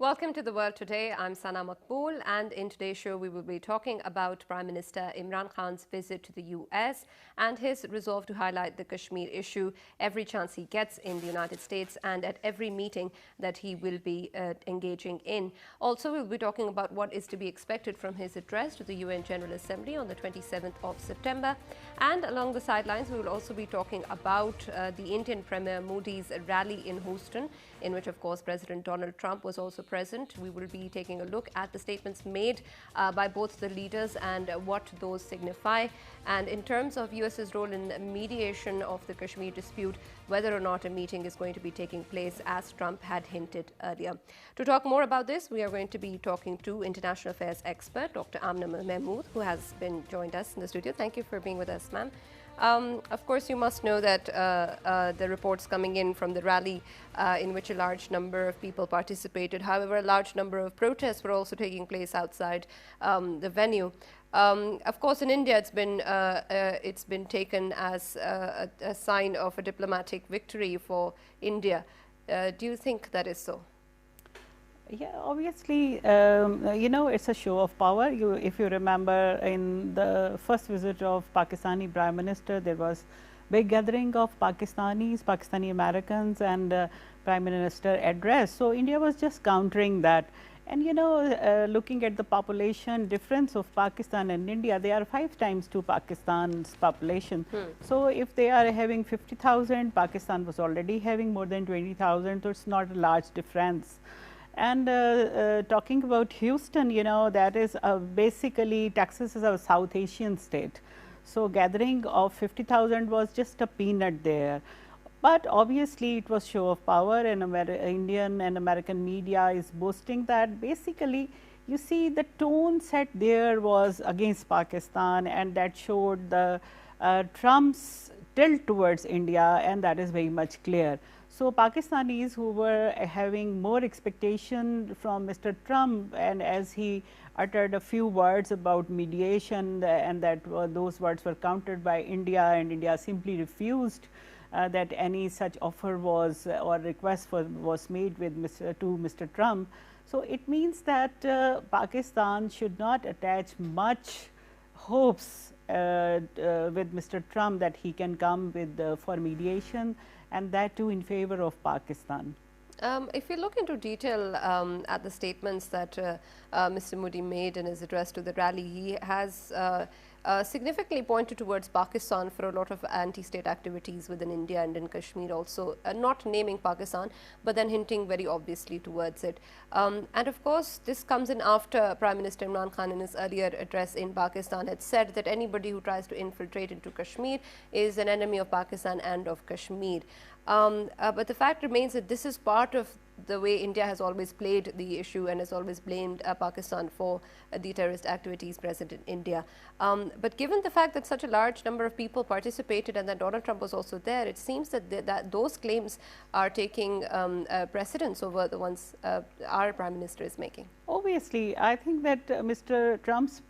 Welcome to The World Today. I'm Sana Makbool, and in today's show we will be talking about Prime Minister Imran Khan's visit to the US and his resolve to highlight the Kashmir issue every chance he gets in the United States and at every meeting that he will be engaging in. Also, we'll be talking about what is to be expected from his address to the UN General Assembly on the 27th of September. And along the sidelines, we will also be talking about the Indian Premier Modi's rally in Houston, in which, of course, President Donald Trump was also present. We will be taking a look at the statements made by both the leaders and what those signify. And in terms of US's role in mediation of the Kashmir dispute, whether or not a meeting is going to be taking place, as Trump had hinted earlier. To talk more about this, we are going to be talking to international affairs expert Dr. Amna Mahmood, who has been joined us in the studio. Thank you for being with us, ma'am. Of course, you must know that the reports coming in from the rally in which a large number of people participated. However, a large number of protests were also taking place outside the venue. Of course, in India, it's been taken as a sign of a diplomatic victory for India. Do you think that is so? Yeah, obviously, it's a show of power. If you remember, in the first visit of Pakistani Prime Minister, there was big gathering of Pakistani Americans, and Prime Minister address. So India was just countering that. And looking at the population difference of Pakistan and India, they are 5 times to Pakistan's population. So if they are having 50,000, Pakistan was already having more than 20,000, so it's not a large difference. And talking about Houston, that is basically Texas is a South Asian state. So gathering of 50,000 was just a peanut there. But obviously it was show of power, and Indian and American media is boasting that. Basically, you see the tone set there was against Pakistan, and that showed the Trump's tilt towards India, and that is very much clear. So Pakistanis who were having more expectation from Mr. Trump, and as he uttered a few words about mediation, and that those words were countered by India, and India simply refused that any such offer was or request was made with to Mr. Trump. So it means that Pakistan should not attach much hopes with Mr. Trump that he can come with for mediation, and that too in favor of Pakistan. If you look into detail at the statements that Mr. Modi made in his address to the rally, he has significantly pointed towards Pakistan for a lot of anti-state activities within India and in Kashmir also, not naming Pakistan, but then hinting very obviously towards it. And of course, this comes in after Prime Minister Imran Khan in his earlier address in Pakistan had said that anybody who tries to infiltrate into Kashmir is an enemy of Pakistan and of Kashmir. But the fact remains that this is part of the way India has always played the issue and has always blamed Pakistan for the terrorist activities present in India. But given the fact that such a large number of people participated and that Donald Trump was also there, it seems that those claims are taking precedence over the ones our Prime Minister is making. Obviously, I think that Mr. Trump's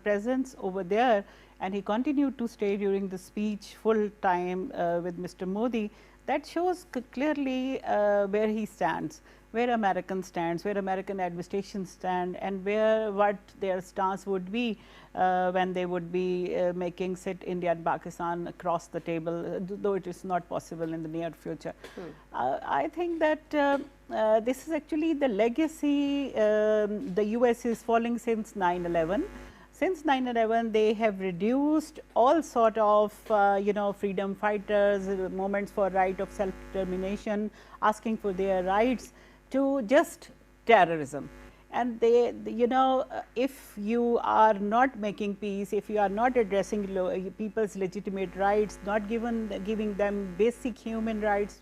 presence over there, and he continued to stay during the speech full time with Mr. Modi, that shows clearly where he stands, where American stands, where American administration stand, and what their stance would be when they would be making sit India and Pakistan across the table, though it is not possible in the near future. I think that this is actually the legacy the US is following since 9/11. Since 9/11, they have reduced all sort of freedom fighters, movements for right of self-determination, asking for their rights, to just terrorism. And they, if you are not making peace, if you are not addressing people's legitimate rights, not giving them basic human rights,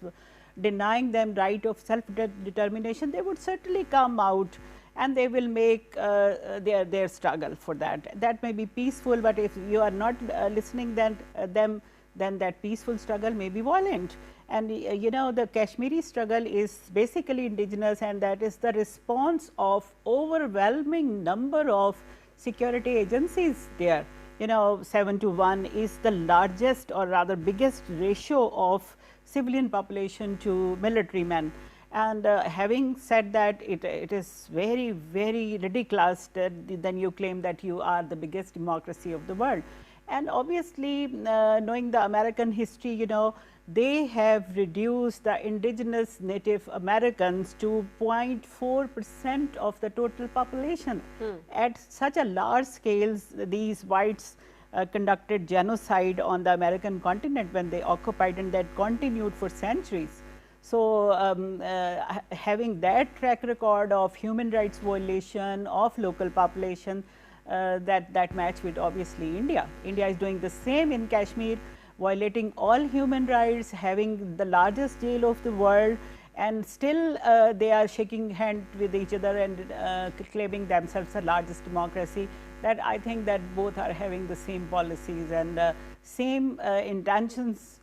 denying them right of self-determination, they would certainly come out and they will make their struggle for that. That may be peaceful, but if you are not listening then that peaceful struggle may be violent. And the Kashmiri struggle is basically indigenous, and that is the response of overwhelming number of security agencies there. 7:1 is the largest, or rather biggest ratio of civilian population to military men. And having said that, it is very, very ridiculous that then you claim that you are the biggest democracy of the world. And obviously, knowing the American history, you know, they have reduced the indigenous Native Americans to 0.4% of the total population. At such a large scale, these whites conducted genocide on the American continent when they occupied, and that continued for centuries. So, having that track record of human rights violation of local population, that match with obviously India. India is doing the same in Kashmir, violating all human rights, having the largest jail of the world, and still they are shaking hand with each other and claiming themselves the largest democracy. That I think that both are having the same policies and same intentions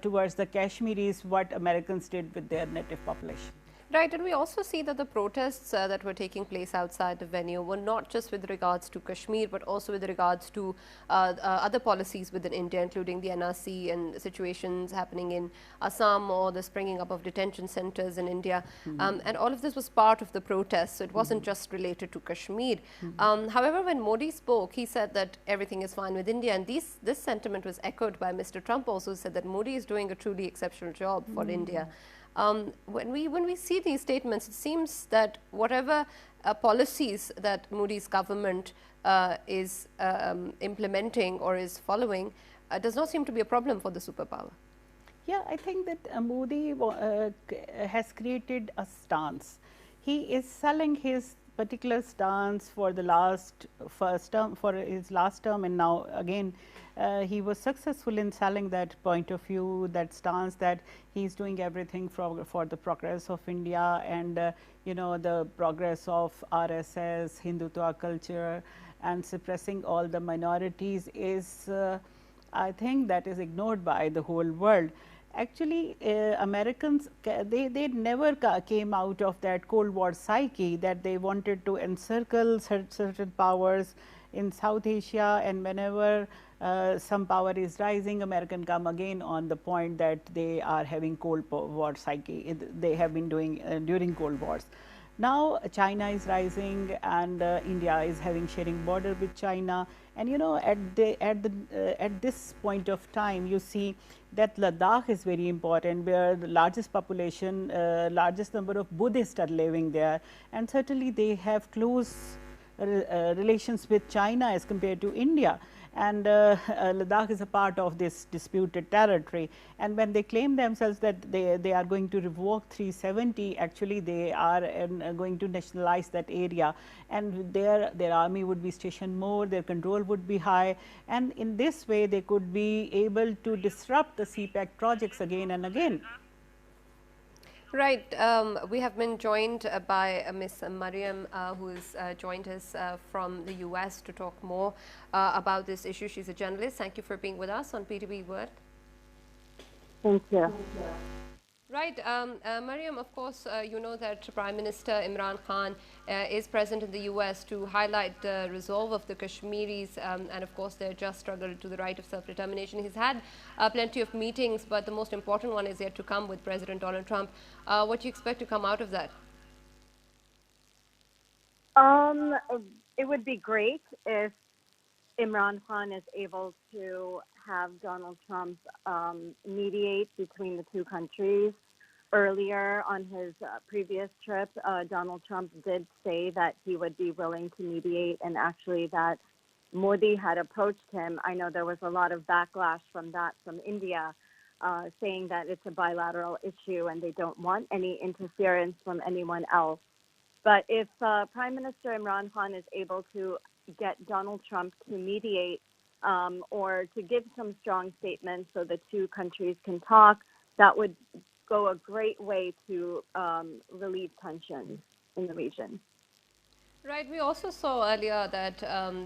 towards the Kashmiris, what Americans did with their native population. Right, and we also see that the protests that were taking place outside the venue were not just with regards to Kashmir, but also with regards to other policies within India, including the NRC and situations happening in Assam or the springing up of detention centers in India. And all of this was part of the protests, so it wasn't just related to Kashmir. However, when Modi spoke, he said that everything is fine with India, and this sentiment was echoed by Mr. Trump also, who said that Modi is doing a truly exceptional job for India. When we see these statements, it seems that whatever policies that Modi's government is implementing or is following does not seem to be a problem for the superpower. Yeah, I think that Modi has created a stance. He is selling his particular stance for the first term, for his last term, and now again he was successful in selling that point of view, that stance that he is doing everything for the progress of India and you know, the progress of RSS, Hindutva culture, and suppressing all the minorities is I think that is ignored by the whole world. Actually, Americans, they never came out of that Cold War psyche that they wanted to encircle certain powers in South Asia, and whenever some power is rising, American come again on the point that they are having Cold War psyche. They have been doing during Cold Wars. Now China is rising, and India is sharing border with China, and you know, at this point of time, you see that Ladakh is very important, where the largest population, largest number of Buddhists are living there, and certainly they have close relations with China as compared to India. And Ladakh is a part of this disputed territory, and when they claim themselves that they are going to revoke 370, actually they are going to nationalize that area, and their army would be stationed more, their control would be high, and in this way they could be able to disrupt the CPEC projects again and again. Right. We have been joined by Ms. Mariam, who has joined us from the US to talk more about this issue. She's a journalist. Thank you for being with us on PTV World. Thank you. Right. Mariam, of course, you know that Prime Minister Imran Khan is present in the US to highlight the resolve of the Kashmiris and, of course, their just struggle to the right of self-determination. He's had plenty of meetings, but the most important one is yet to come with President Donald Trump. What do you expect to come out of that? It would be great if Imran Khan is able to have Donald Trump mediate between the two countries. Earlier on his previous trip, Donald Trump did say that he would be willing to mediate, and actually that Modi had approached him. I know there was a lot of backlash from India, saying that it's a bilateral issue and they don't want any interference from anyone else. But if Prime Minister Imran Khan is able to get Donald Trump to mediate or to give some strong statements so the two countries can talk, that would go a great way to relieve tensions in the region. Right. We also saw earlier that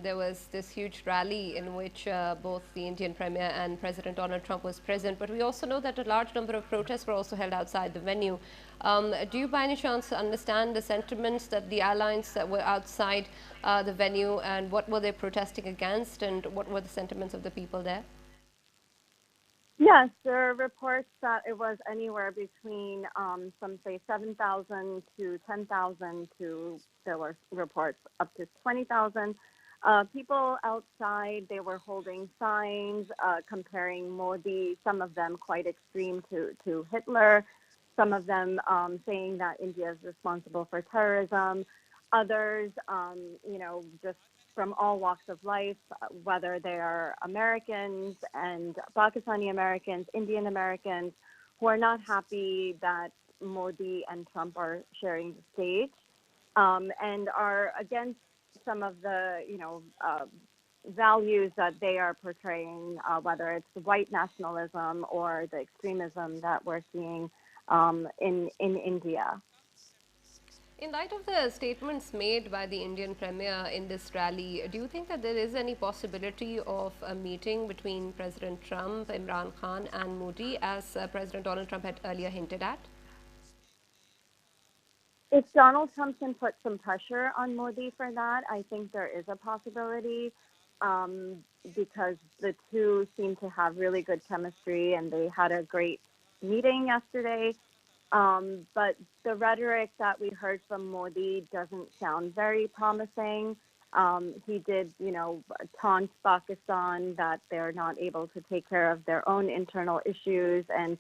there was this huge rally in which both the Indian Premier and President Donald Trump was present. But we also know that a large number of protests were also held outside the venue. Do you by any chance understand the sentiments that the airlines that were outside the venue, and what were they protesting against, and what were the sentiments of the people there? Yes, there are reports that it was anywhere between some say 7,000 to 10,000 to there were reports up to 20,000 people outside. They were holding signs comparing Modi, some of them quite extreme to Hitler, some of them saying that India is responsible for terrorism, others, just from all walks of life, whether they are Americans and Pakistani Americans, Indian Americans, who are not happy that Modi and Trump are sharing the stage, and are against some of the, values that they are portraying, whether it's white nationalism or the extremism that we're seeing in India. In light of the statements made by the Indian Premier in this rally, do you think that there is any possibility of a meeting between President Trump, Imran Khan, and Modi, as President Donald Trump had earlier hinted at? If Donald Trump can put some pressure on Modi for that, I think there is a possibility um, because the two seem to have really good chemistry and they had a great meeting yesterday. But the rhetoric that we heard from Modi doesn't sound very promising. He did, taunt Pakistan that they're not able to take care of their own internal issues and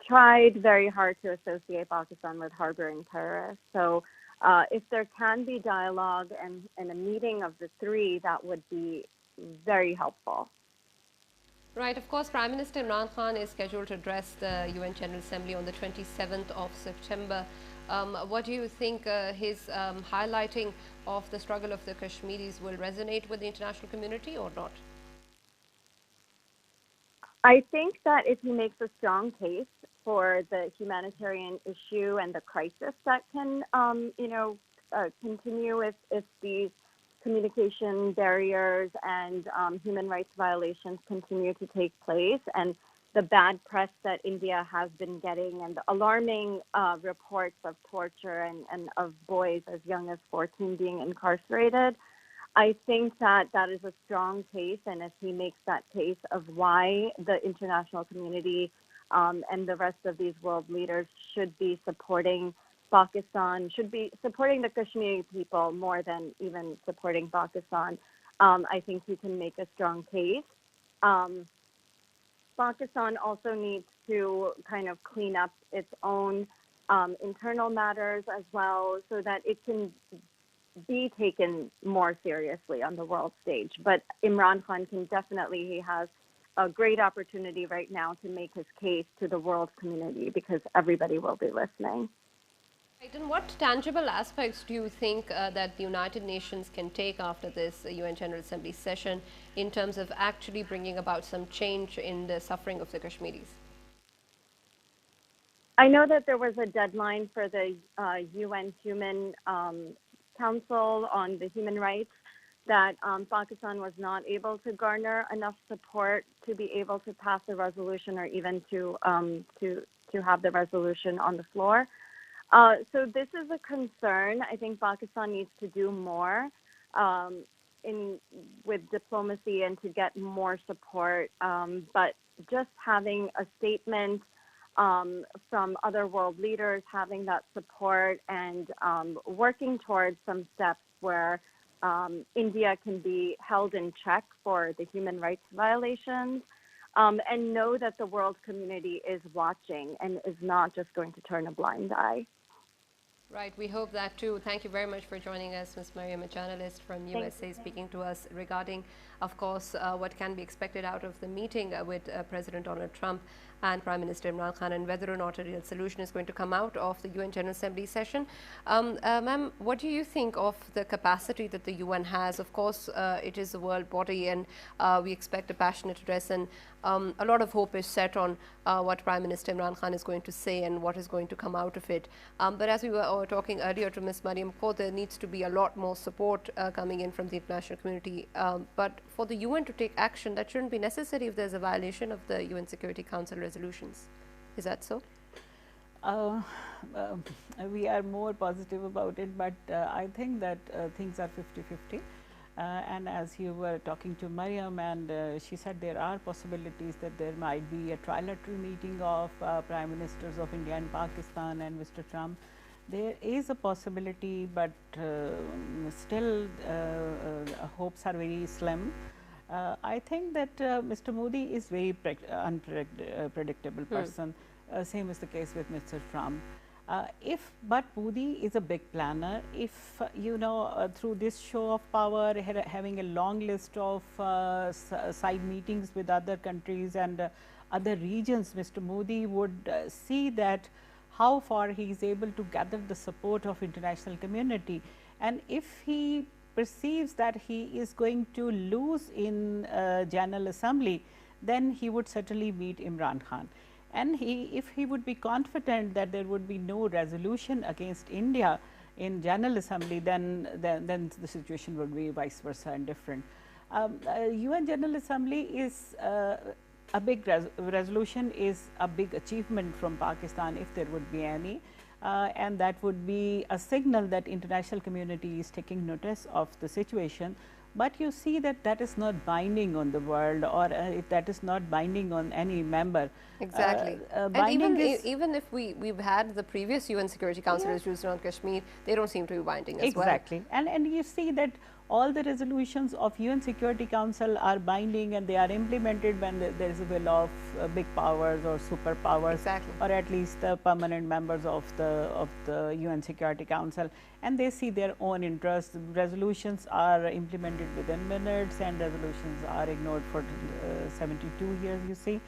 tried very hard to associate Pakistan with harboring terrorists. So if there can be dialogue and a meeting of the three, that would be very helpful. Right, of course, Prime Minister Imran Khan is scheduled to address the UN General Assembly on the 27th of September. What do you think his highlighting of the struggle of the Kashmiris will resonate with the international community or not? I think that if he makes a strong case for the humanitarian issue and the crisis that can, continue if these communication barriers and human rights violations continue to take place, and the bad press that India has been getting, and the alarming reports of torture and of boys as young as 14 being incarcerated. I think that that is a strong case, and if he makes that case of why the international community and the rest of these world leaders should be supporting Pakistan, should be supporting the Kashmiri people more than even supporting Pakistan, I think he can make a strong case. Um, Pakistan also needs to kind of clean up its own internal matters as well so that it can be taken more seriously on the world stage. But Imran Khan can definitely, he has a great opportunity right now to make his case to the world community because everybody will be listening. Right, and what tangible aspects do you think that the United Nations can take after this UN General Assembly session in terms of actually bringing about some change in the suffering of the Kashmiris? I know that there was a deadline for the UN Human Council on the Human Rights that Pakistan was not able to garner enough support to be able to pass a resolution or even to have the resolution on the floor. So this is a concern. I think Pakistan needs to do more with diplomacy and to get more support. But just having a statement from other world leaders, having that support, and working towards some steps where India can be held in check for the human rights violations, and know that the world community is watching and is not just going to turn a blind eye. Right, we hope that too. Thank you very much for joining us, Ms. Mariam, a journalist from USA, speaking to us regarding, of course, what can be expected out of the meeting with President Donald Trump and Prime Minister Imran Khan, and whether or not a real solution is going to come out of the UN General Assembly session. Ma'am, what do you think of the capacity that the UN has? Of course, it is a world body, and we expect a passionate address, and a lot of hope is set on what Prime Minister Imran Khan is going to say and what is going to come out of it. But as we were talking earlier to Ms. Mariam Kaur, there needs to be a lot more support coming in from the international community. But for the UN to take action, that shouldn't be necessary if there's a violation of the UN Security Council resolutions. Is that so? We are more positive about it, but I think that things are 50-50. And as you were talking to Mariam, and she said there are possibilities that there might be a trilateral meeting of Prime Ministers of India and Pakistan and Mr. Trump. There is a possibility, but still hopes are very slim. I think that Mr. Modi is very unpredictable person. Same is the case with Mr. Trump. But Modi is a big planner. If through this show of power, having a long list of side meetings with other countries and other regions, Mr. Modi would see that how far he is able to gather the support of international community. And if he perceives that he is going to lose in General Assembly, then he would certainly meet Imran Khan. And if he would be confident that there would be no resolution against India in General Assembly, then the situation would be vice versa and different. UN General Assembly is a big resolution is a big achievement from Pakistan, if there would be any. And that would be a signal that international community is taking notice of the situation. But you see that that is not binding on the world, or that is not binding on any member. Exactly. And even if we've had the previous UN Security Council resolution on Kashmir, they don't seem to be binding as well. Exactly. And you see that all the resolutions of UN Security Council are binding, and they are implemented when there is a will of big powers or superpowers, exactly, or at least the permanent members of the UN Security Council, and they see their own interests. Resolutions are implemented within minutes, and resolutions are ignored for 72 years, you see.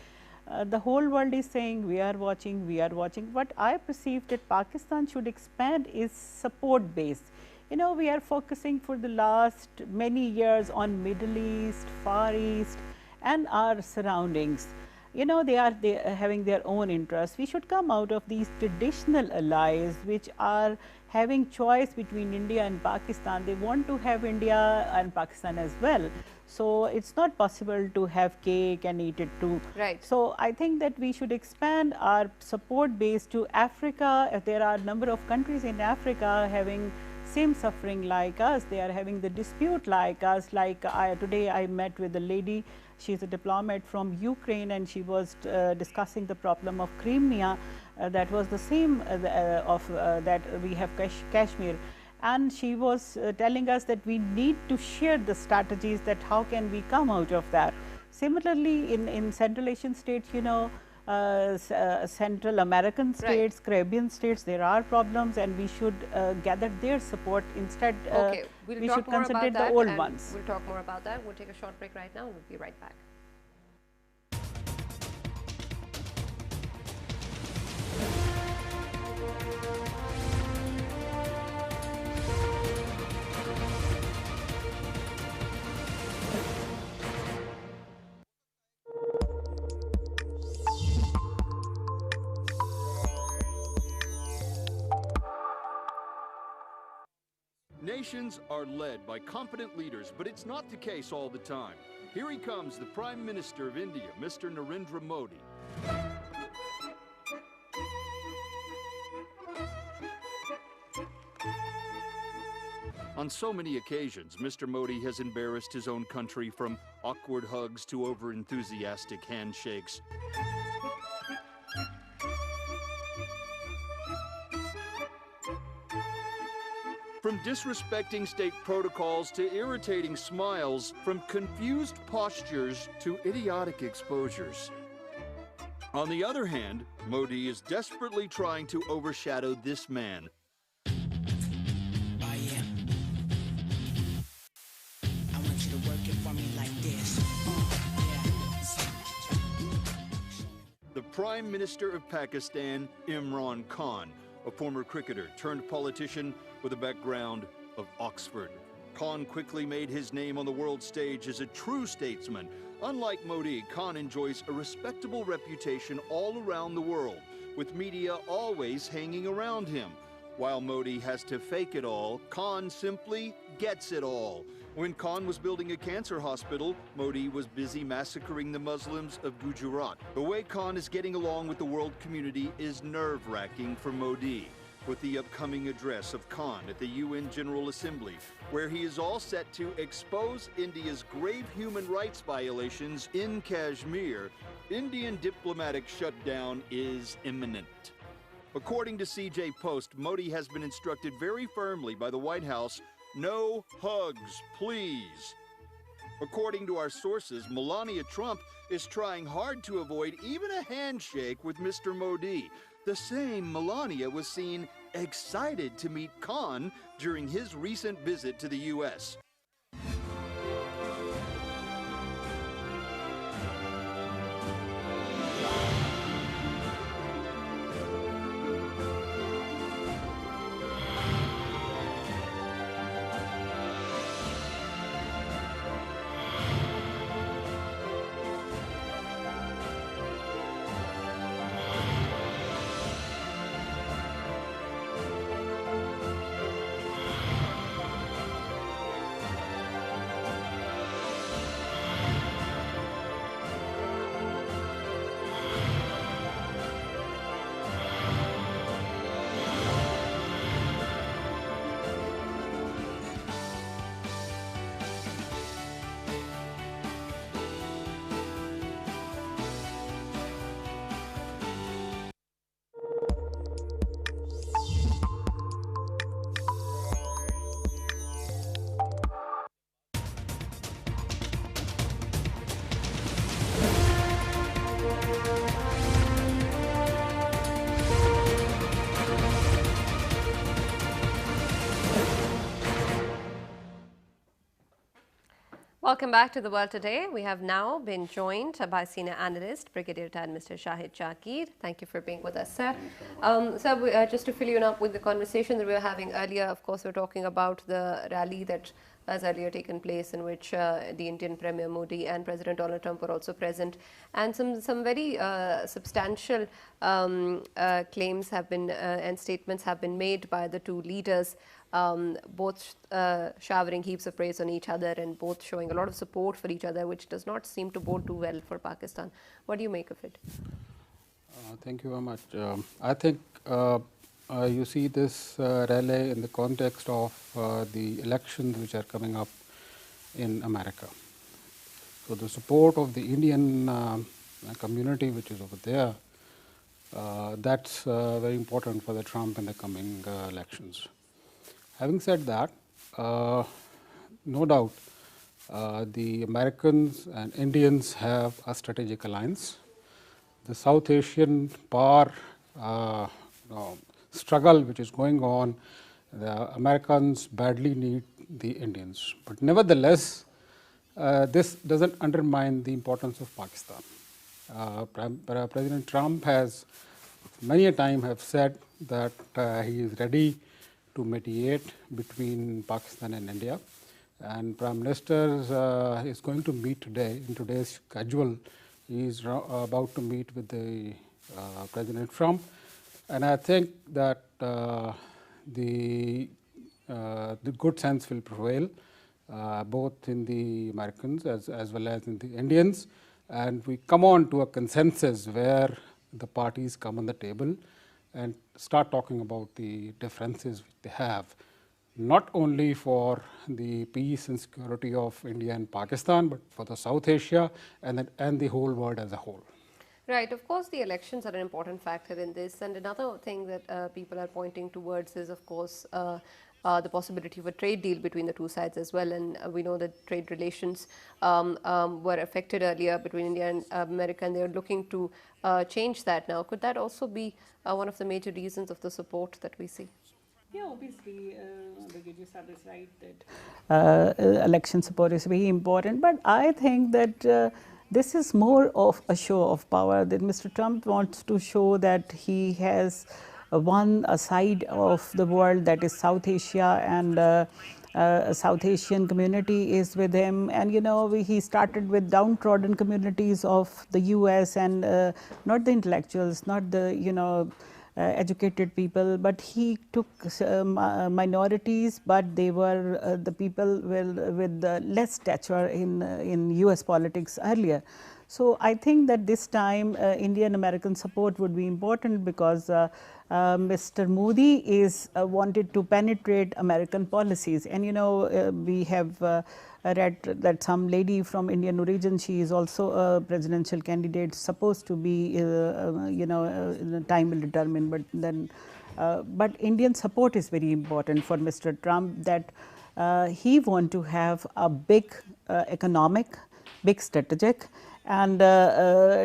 The whole world is saying we are watching, we are watching. What I perceive that Pakistan should expand is support base. We are focusing for the last many years on Middle East, Far East and our surroundings. They are having their own interests. We should come out of these traditional allies which are having choice between India and Pakistan. They want to have India and Pakistan as well. So it's not possible to have cake and eat it too. Right. So I think that we should expand our support base to Africa. There are a number of countries in Africa having same suffering like us. They are having the dispute like us. Like today I met with a lady, she is a diplomat from Ukraine, and she was discussing the problem of Crimea. That was the same that we have Kashmir. And she was telling us that we need to share the strategies, that how can we come out of that. Similarly, in Central Asian states, Central American states, Caribbean states, there are problems, and we should gather their support. Instead, we should concentrate the old ones. We'll talk more about that. We'll take a short break right now. We'll be right back. Nations are led by competent leaders, but it's not the case all the time. Here he comes, the Prime Minister of India, Mr. Narendra Modi. On so many occasions, Mr. Modi has embarrassed his own country, from awkward hugs to over-enthusiastic handshakes. From disrespecting state protocols to irritating smiles, from confused postures to idiotic exposures. On the other hand, Modi is desperately trying to overshadow this man. Oh yeah. I want you to work it for me like this. The Prime Minister of Pakistan, Imran Khan, a former cricketer turned politician with a background of Oxford. Khan quickly made his name on the world stage as a true statesman. Unlike Modi, Khan enjoys a respectable reputation all around the world, with media always hanging around him. While Modi has to fake it all, Khan simply gets it all. When Khan was building a cancer hospital, Modi was busy massacring the Muslims of Gujarat. The way Khan is getting along with the world community is nerve-wracking for Modi. with the upcoming address of Khan at the UN General Assembly, where he is all set to expose India's grave human rights violations in Kashmir, Indian diplomatic shutdown is imminent. According to CJ Post, Modi has been instructed very firmly by the White House, no hugs, please. According to our sources, Melania Trump is trying hard to avoid even a handshake with Mr. Modi. The same Melania was seen excited to meet Khan during his recent visit to the U.S. Welcome back to The World Today. We have now been joined by senior analyst, Brigadier Retired Mr. Shahid Shakir. Thank you for being with us, sir. Sir, just to fill you up with the conversation that we were having earlier, of course, we're talking about the rally that has earlier taken place in which the Indian Premier Modi and President Donald Trump were also present, and some very substantial claims have been and statements have been made by the two leaders, both showering heaps of praise on each other and both showing a lot of support for each other, which does not seem to bode too well for Pakistan. What do you make of it? Thank you very much. I think you see this rally in the context of the elections which are coming up in America. So the support of the Indian community which is over there, that's very important for the Trump in the coming elections. Having said that, no doubt the Americans and Indians have a strategic alliance. The South Asian power struggle which is going on, the Americans badly need the Indians. But nevertheless, this doesn't undermine the importance of Pakistan. President Trump has many a time have said that he is ready to mediate between Pakistan and India. And Prime Minister is going to meet today, in today's schedule, he is about to meet with the President Trump. And I think that the good sense will prevail, both in the Americans as well as in the Indians. And we come on to a consensus where the parties come on the table and start talking about the differences which they have, not only for the peace and security of India and Pakistan, but for the South Asia and the whole world as a whole. Right. Of course, the elections are an important factor in this. And another thing that people are pointing towards is, of course, the possibility of a trade deal between the two sides as well. And we know that trade relations were affected earlier between India and America, and they're looking to change that now. Could that also be one of the major reasons of the support that we see? Yeah, obviously, Brigadier Saab is right that election support is very important. But I think that this is more of a show of power, that Mr. Trump wants to show that he has won a side of the world, that is South Asia, and South Asian community is with him. And you know, he started with downtrodden communities of the US, and not the intellectuals, not the educated people, but he took minorities, but they were the people with less stature in US politics earlier. So, I think that this time Indian American support would be important, because Mr. Modi is wanted to penetrate American policies, and we have read that some lady from Indian origin, she is also a presidential candidate, supposed to be time will determine, but then but Indian support is very important for Mr. Trump, that he want to have a big economic, big strategic and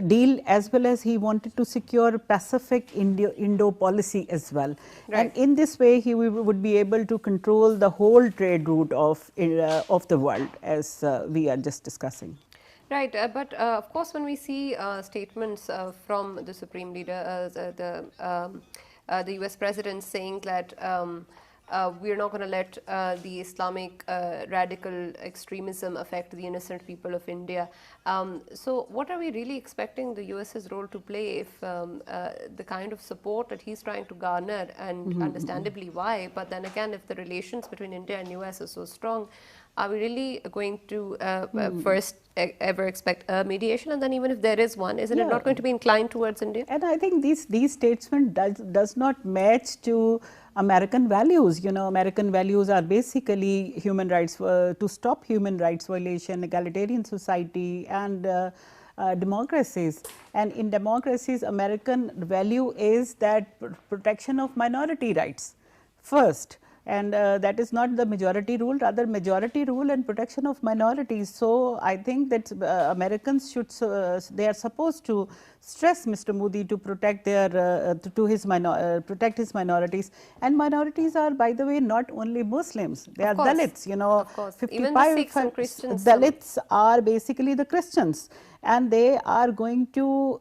deal, as well as he wanted to secure Pacific Indo policy as well. Right. And in this way, he would be able to control the whole trade route of the world, as we are just discussing. Right, but of course, when we see statements from the Supreme Leader, the US President, saying that we're not going to let the Islamic radical extremism affect the innocent people of India. So what are we really expecting the US's role to play if the kind of support that he's trying to garner, and understandably why, but then again, if the relations between India and US are so strong, are we really going to first ever expect a mediation? And then even if there is one, isn't it not going to be inclined towards India? And I think these statements does not match to American values. American values are basically human rights, to stop human rights violation, egalitarian society, and democracies. And in democracies, American value is that protection of minority rights first. And that is not the majority rule, rather majority rule and protection of minorities. So, I think that Americans should, they are supposed to stress Mr. Modi to protect their, protect his minorities. And minorities are, by the way, not only Muslims, they are Dalits, Of course. 55 Even the Sikhs and Christians. Dalits are basically the Christians, and they are going to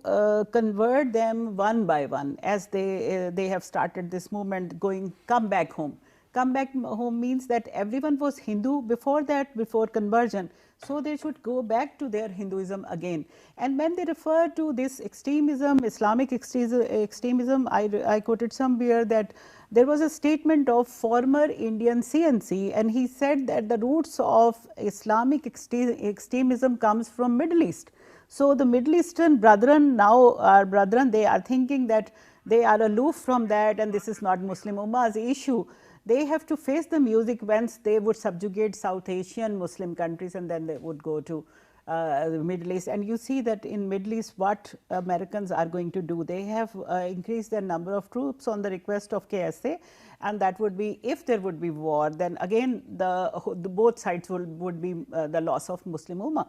convert them one by one, as they have started this movement come back home. Come back home means that everyone was Hindu before that, before conversion. So, they should go back to their Hinduism again. And when they refer to this extremism, Islamic extremism, I quoted somewhere that there was a statement of former Indian CNC, and he said that the roots of Islamic extremism comes from Middle East. So, the Middle Eastern brethren now are brethren, they are thinking that they are aloof from that, and this is not Muslim Ummah's issue. They have to face the music once they would subjugate South Asian Muslim countries, and then they would go to the Middle East. And you see that in Middle East, what Americans are going to do. They have increased their number of troops on the request of KSA, and that would be, if there would be war, then again the both sides would be the loss of Muslim Ummah.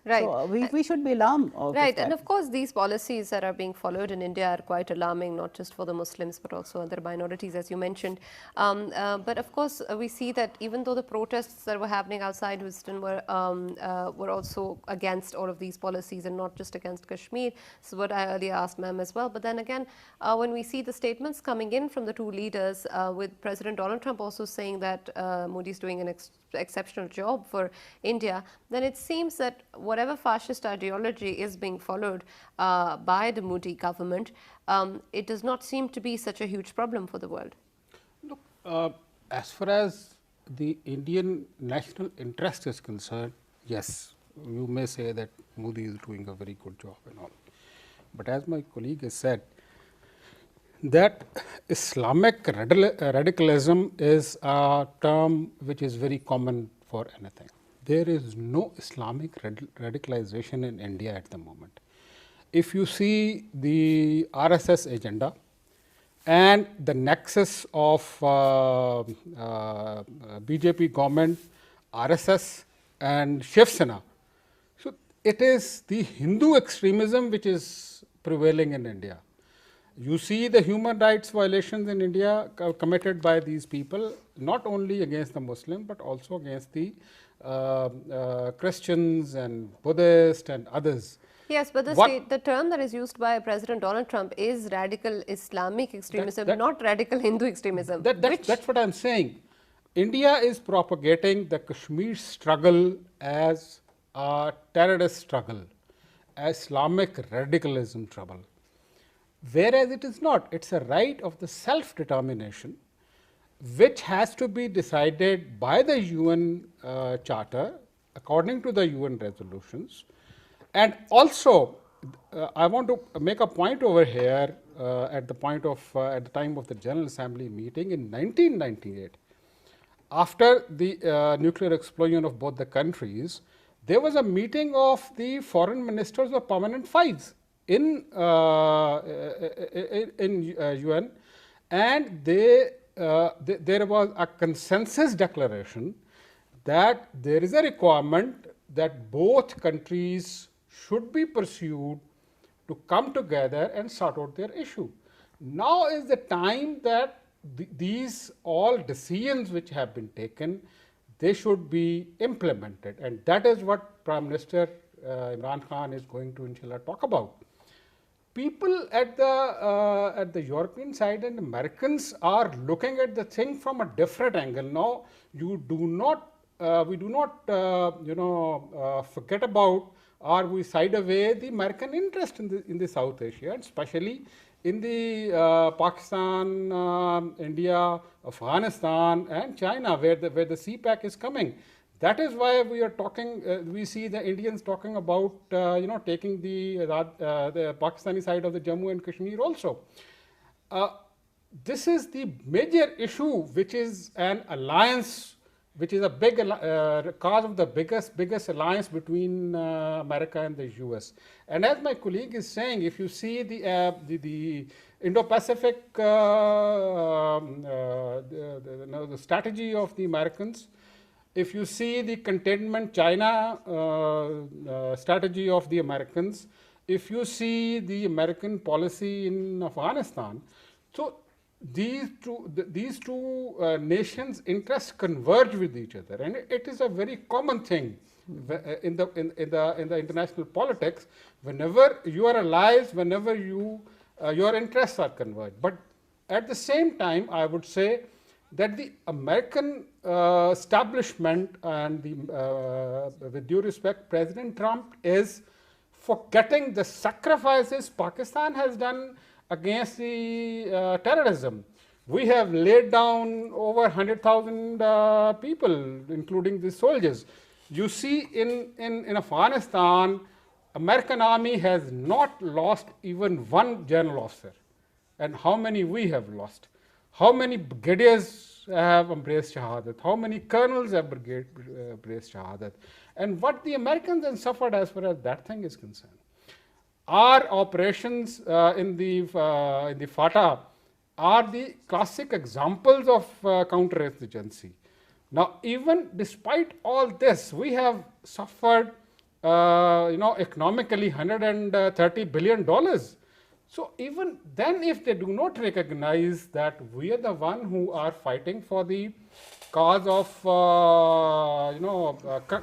Right. So, we should be alarmed of Right, that. and of course, these policies that are being followed in India are quite alarming, not just for the Muslims, but also other minorities, as you mentioned. But of course, we see that even though the protests that were happening outside Houston were also against all of these policies, and not just against Kashmir. This is what I earlier asked ma'am as well. But then again, when we see the statements coming in from the two leaders, with President Donald Trump also saying that Modi is doing an exceptional job for India, then it seems that whatever fascist ideology is being followed by the Modi government, it does not seem to be such a huge problem for the world. Look, as far as the Indian national interest is concerned, yes, you may say that Modi is doing a very good job and all. But as my colleague has said, that Islamic radicalism is a term which is very common for anything. There is no Islamic radicalization in India at the moment. If you see the RSS agenda and the nexus of BJP government, RSS and Shiv Sena, so it is the Hindu extremism which is prevailing in India. You see the human rights violations in India committed by these people, not only against the Muslim, but also against the Christians and Buddhists and others. Yes, but the term that is used by President Donald Trump is radical Islamic extremism, not radical Hindu extremism. That's what I am saying. India is propagating the Kashmir struggle as a terrorist struggle, Islamic radicalism trouble. Whereas it is not, it's a right of the self-determination which has to be decided by the UN Charter according to the UN resolutions, And also, I want to make a point over here at the time of the General Assembly meeting in 1998. After the nuclear explosion of both the countries, there was a meeting of the foreign ministers of permanent fives in UN, and there was a consensus declaration that there is a requirement that both countries should be pursued to come together and sort out their issue. Now is the time that these all decisions which have been taken, they should be implemented, and that is what Prime Minister Imran Khan is going to inshallah talk about. People at the European side and Americans are looking at the thing from a different angle. Now, we do not forget about, or we side away the American interest in the South Asia, and especially in the Pakistan, India, Afghanistan, and China, where the CPEC is coming. That is why we are talking. We see the Indians talking about taking the Pakistani side of the Jammu and Kashmir also. This is the major issue, which is an alliance, which is a big cause of the biggest alliance between America and the US. And as my colleague is saying, if you see the Indo-Pacific the strategy of the Americans, if you see the containment China strategy of the Americans, if you see the American policy in Afghanistan, so these two nations' interests converge with each other, and it is a very common thing in the international politics. Whenever you are allies, whenever your interests are converged. But at the same time, I would say that the American establishment and with due respect, President Trump is forgetting the sacrifices Pakistan has done against the terrorism. We have laid down over 100,000 people, including the soldiers. You see in Afghanistan, American army has not lost even one general officer. And how many we have lost? How many brigadiers have embraced Shahadat? How many colonels have embraced Shahadat? And what the Americans have suffered as far as that thing is concerned. Our operations in the FATA are the classic examples of counterinsurgency. Now, even despite all this, we have suffered, economically $130 billion. So even then, if they do not recognize that we are the one who are fighting for the cause of,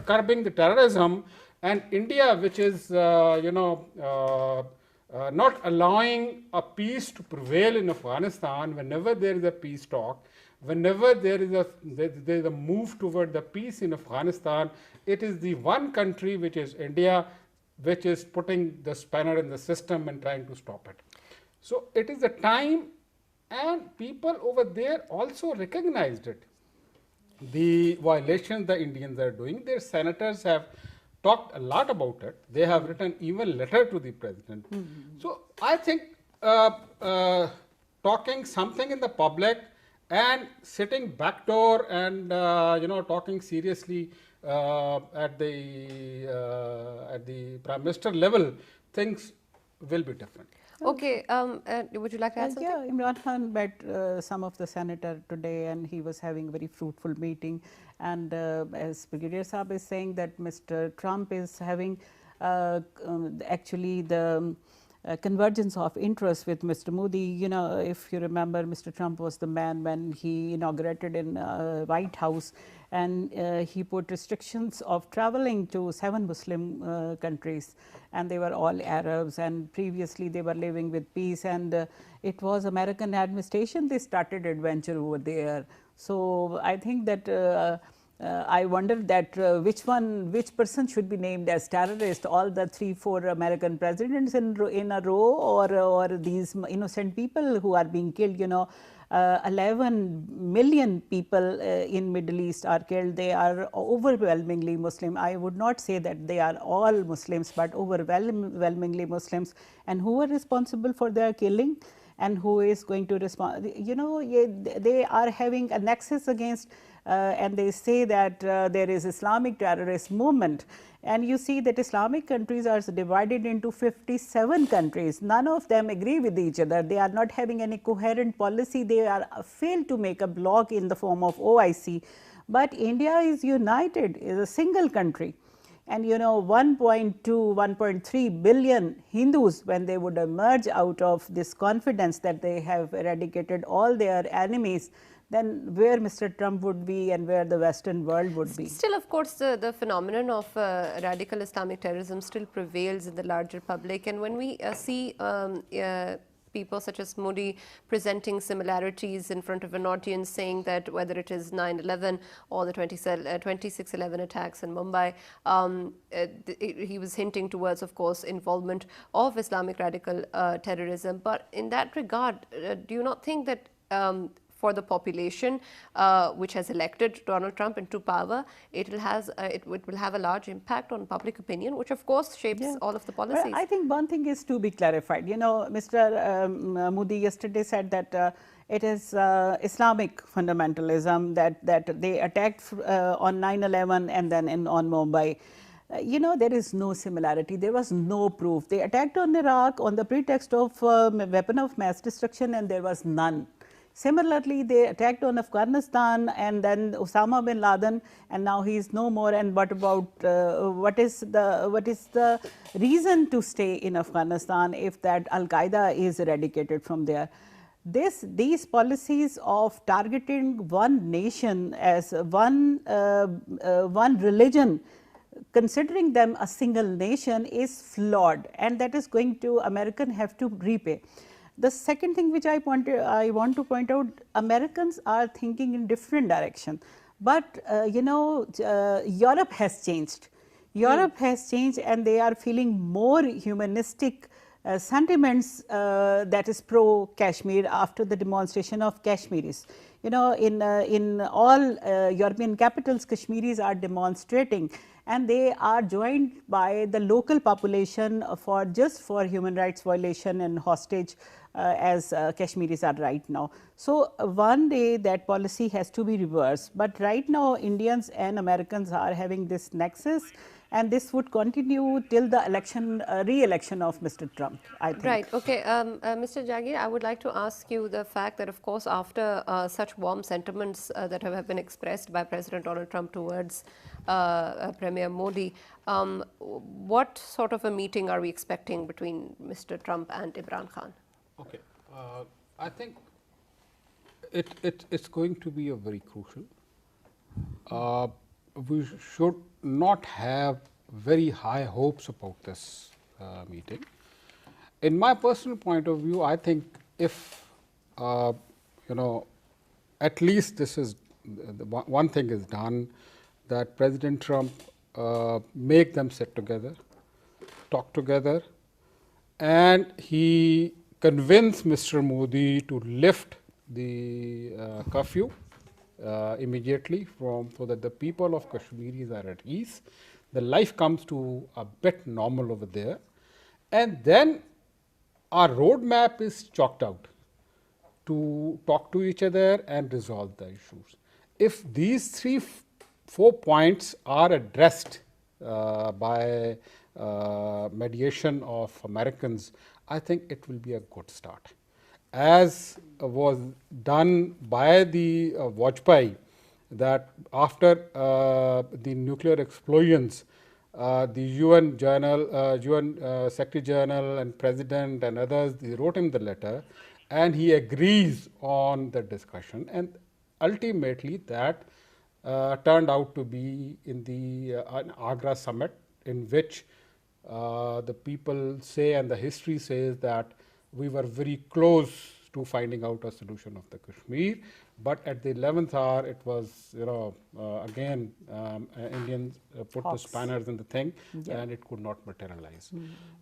curbing the terrorism, and India, which is, not allowing a peace to prevail in Afghanistan, whenever there is a peace talk, whenever there is a move toward the peace in Afghanistan, it is the one country, which is India, which is putting the spanner in the system and trying to stop it. So it is a time, and people over there also recognized it. The violations the Indians are doing, their senators have talked a lot about it. They have written even letter to the president. So I think talking something in the public and sitting backdoor and talking seriously at the Prime Minister level, things will be different. Okay, would you like to add something? Yeah, Imran Khan met some of the senator today, and he was having a very fruitful meeting. And as Brigadier Saab is saying, that Mr. Trump is having actually the convergence of interest with Mr. Modi. You know, if you remember, Mr. Trump was the man when he inaugurated in White House, and he put restrictions of traveling to 7 Muslim countries, and they were all Arabs, and previously they were living with peace, and it was American administration, they started adventure over there. So I think that I wonder that which person should be named as terrorist, all the 3-4 American presidents in a row, or these innocent people who are being killed, 11 million people in Middle East are killed. They are overwhelmingly Muslim. I would not say that they are all Muslims, but overwhelmingly Muslims. And who are responsible for their killing? And who is going to respond? You know, they are having a nexus against, and they say that there is Islamic terrorist movement. And you see that Islamic countries are divided into 57 countries. None of them agree with each other. They are not having any coherent policy. They are failed to make a bloc in the form of OIC. But India is united, is a single country. And you know, 1.2, 1.3 billion Hindus, when they would emerge out of this confidence that they have eradicated all their enemies, then where Mr. Trump would be and where the Western world would be. Still, of course, the phenomenon of radical Islamic terrorism still prevails in the larger public. And when we see people such as Modi presenting similarities in front of an audience, saying that whether it is 9/11 or the 26/11 attacks in Mumbai, he was hinting towards, of course, involvement of Islamic radical terrorism. But in that regard, do you not think that for the population which has elected Donald Trump into power, it will have a large impact on public opinion, which of course shapes all of the policies? Well, I think one thing is to be clarified. You know, Mr. Modi yesterday said that it is Islamic fundamentalism that they attacked on 9/11 and then on Mumbai. You know, there is no similarity. There was no proof. They attacked on Iraq on the pretext of weapon of mass destruction, and there was none. Similarly, they attacked on Afghanistan and then Osama bin Laden, and now he is no more. And what about what is the reason to stay in Afghanistan if that Al Qaeda is eradicated from there? These policies of targeting one nation as one religion, considering them a single nation, is flawed, and that is going to American have to repay. The second thing which I want to point out, Americans are thinking in different direction, but you know, Europe has changed. Europe has changed, and they are feeling more humanistic sentiments that is pro Kashmir after the demonstration of Kashmiris. You know, in all European capitals, Kashmiris are demonstrating, and they are joined by the local population for human rights violation and hostage as Kashmiris are right now. So one day that policy has to be reversed, but right now Indians and Americans are having this nexus, and this would continue till the election, re-election of Mr. Trump, I think. Right. Okay. Mr. Jagir, I would like to ask you the fact that, of course, after such warm sentiments that have been expressed by President Donald Trump towards Premier Modi, what sort of a meeting are we expecting between Mr. Trump and Imran Khan? Okay. I think it's going to be a very crucial. We should not have very high hopes about this meeting. In my personal point of view, I think if you know, at least this is one thing is done, that President Trump make them sit together, talk together, and he convince Mr. Modi to lift the curfew immediately so that the people of Kashmiris are at ease. The life comes to a bit normal over there, and then our roadmap is chalked out to talk to each other and resolve the issues. If these 3-4 points are addressed by mediation of Americans, I think it will be a good start. As was done by the Vajpayee, that after the nuclear explosions, the UN Secretary General and President and others, they wrote him the letter, and he agrees on the discussion, and ultimately that turned out to be in the Agra summit, in which the people say and the history says that we were very close to finding out a solution of the Kashmir, but at the 11th hour it was, you know, again Indians put the spanners in the thing, and it could not materialize.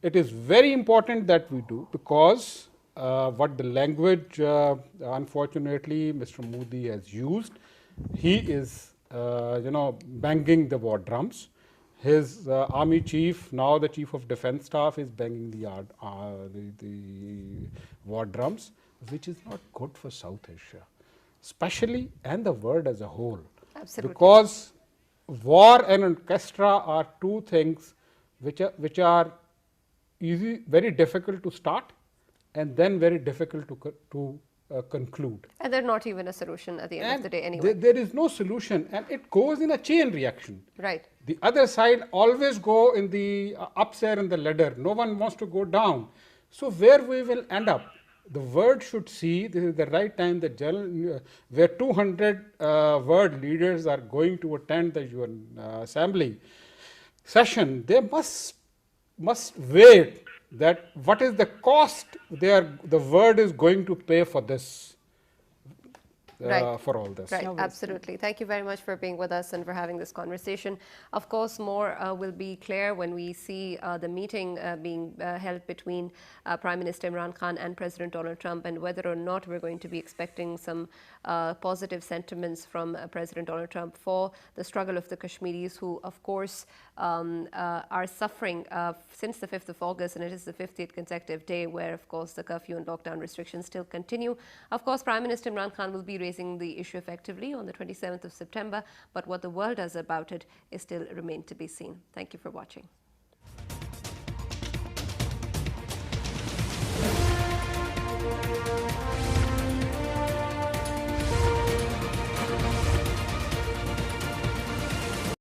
It is very important that we do, because what the language, unfortunately, Mr. Modi has used. He is, banging the war drums. His army chief, now the chief of defense staff, is banging the war drums, which is not good for South Asia, especially and the world as a whole. Absolutely. Because war and orchestra are two things which are very difficult to start and then very difficult to conclude. And they're not even a solution at the end of the day anyway. There is no solution, and it goes in a chain reaction. Right. The other side always go in the ups there in the ladder. No one wants to go down. So where we will end up, the world should see this is the right time that where 200 world leaders are going to attend the UN Assembly session. They must wait that what is the cost the world is going to pay for this. Right. For all this. Right, absolutely. Thank you very much for being with us and for having this conversation. Of course, more will be clear when we see the meeting being held between Prime Minister Imran Khan and President Donald Trump, and whether or not we're going to be expecting some positive sentiments from President Donald Trump for the struggle of the Kashmiris, who, of course, are suffering since the 5th of August, and it is the 50th consecutive day where, of course, the curfew and lockdown restrictions still continue. Of course, Prime Minister Imran Khan will be raising the issue effectively on the 27th of September, but what the world does about it is still remain to be seen. Thank you for watching.